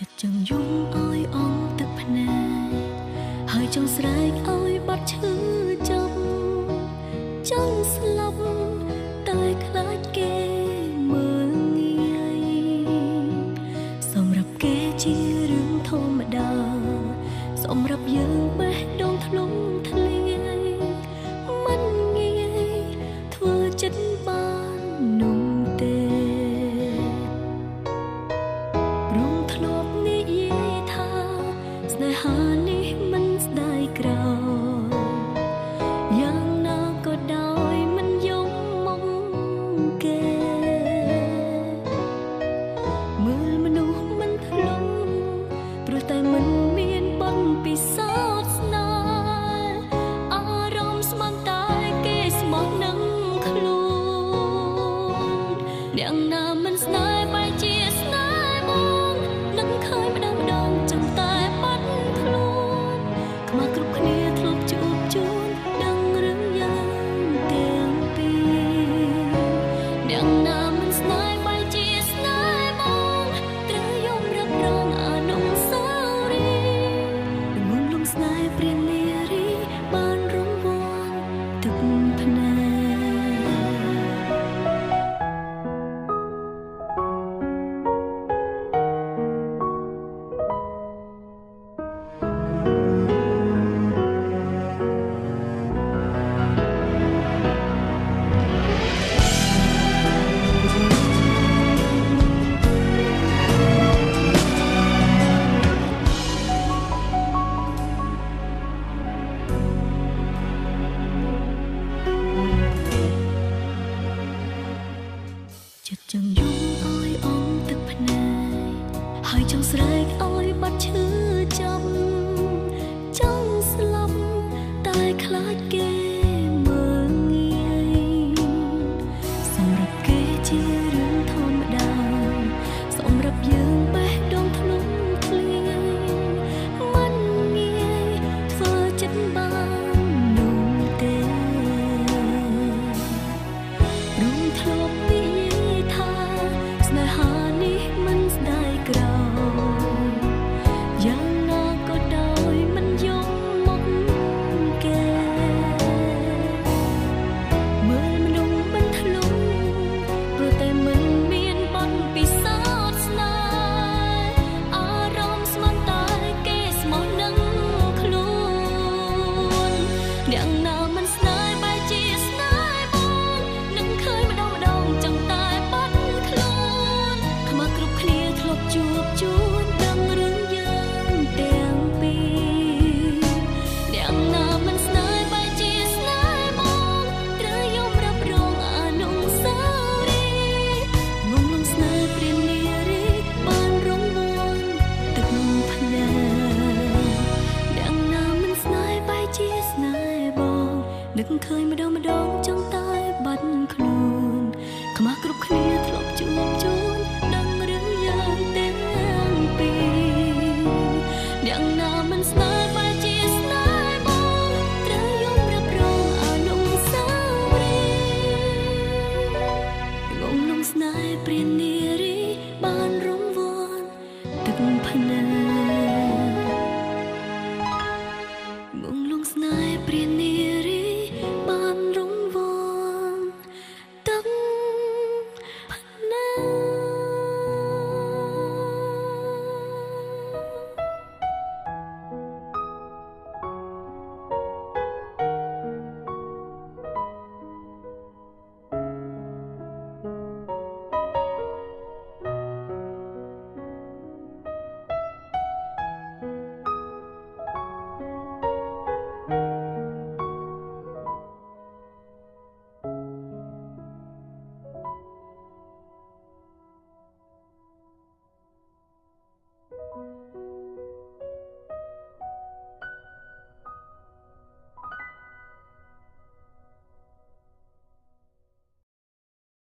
ចិត្តចង់យំអោយអងទឹកភ្នែកហើយចង់ស្រែកអោយបាត់ឈឺចាប់ចង់ស្លាប់តែខ្លាចគេមើលងាយសម្រាប់គេជារឿងធម្មតាសម្រាប់យើងបេះដូងធ្លុំធ្លាយមិនងាយធ្វើចិត្តបាននោះទេរំធ្លាប់និយាយថាស្នេហានេះមិនស្ដាយក្រោយយ៉ាងណាក៏ដោយមិនយំមកគេមើលមនុស្សមិនធ្លុំព្រោះតែមិនមានបនពិសោធន៍ស្នេហ៍អារម្មណ៍ស្មានតែគេស្មោះនឹងខ្លួនយ៉ាងណាមិនស្នេហ៍បែរជាស្នេហ៍មកនឹងឃើញម្ដងម្ដងចាំតែបាត់ខ្លួនខ្មាស់គ្រប់គ្នាធ្លាប់ជួបជូនដឹងរឿងយ៉ាងទាំងពីរយ៉ាងណាមិនស្នេហ៍បែរជាស្នេហ៍មកត្រូវយំរឹករងអនុស្សាវរីយ៍មុនលំស្នេហ៍ព្រាននារីបានរង្វាន់ទឹកភ្នែកចិត្តចង់យំអោយអងទឹកភ្នែកហើយចង់ស្រែកអោយបាត់ឈឺចាប់ចង់ស្លាប់តែខ្លាចគេមើលងាយសម្រាប់គេជារឿងធម្មតាសម្រាប់យើងបេះដូងធ្លុំធ្លាយមិនងាយធ្វើចិត្តបាននោះទេរំធ្លាប់និយាយថាស្នេហានេះមិនស្ដាយក្រោយយ៉ាងណាក៏ដោយមិនយំមកគេមើលមនុស្សមិនធ្លុំព្រោះតែមិនមានបនពិសោធន៍ស្នេហ៍អារម្មណ៍ស្មានតែគេស្មោះនឹងខ្លួនយ៉ាងណាមិនស្នេហ៍បែរជាស្នេហ៍មកនឹងឃើញម្ដងម្ដងចង់តែបាត់ខ្លួនខ្មាស់គ្រប់គ្នាធ្លាប់ជួបជូនដឹងរឿងយើងទាំងពីរយ៉ាងណាមិនស្នេហ៍បែរជាស្នេហ៍មកត្រូវយំរឹករងអនុស្សាវរីយ៍ងងលងស្នេហ៍ព្រាននារីបានរង្វាន់ទឹកភ្នែកយ៉ាងណាមិនស្នេហ៍បែរជាស្នេហ៍បងនឹកឃើញម្ដងម្ដងចង់តែបាត់ខ្លួនខ្មាស់គ្រប់គ្នាធ្លាប់ជួបជូនដឹងរឿងយ៉ាងទាំងពីរយ៉ាងណាមិនស្នេហ៍បែរជាស្នេហ៍មកត្រូវយំរឹករងអនុស្សាវរីយ៍ងងលងស្នេហ៍ព្រាននារីបានរង្វាន់ទឹកភ្នែក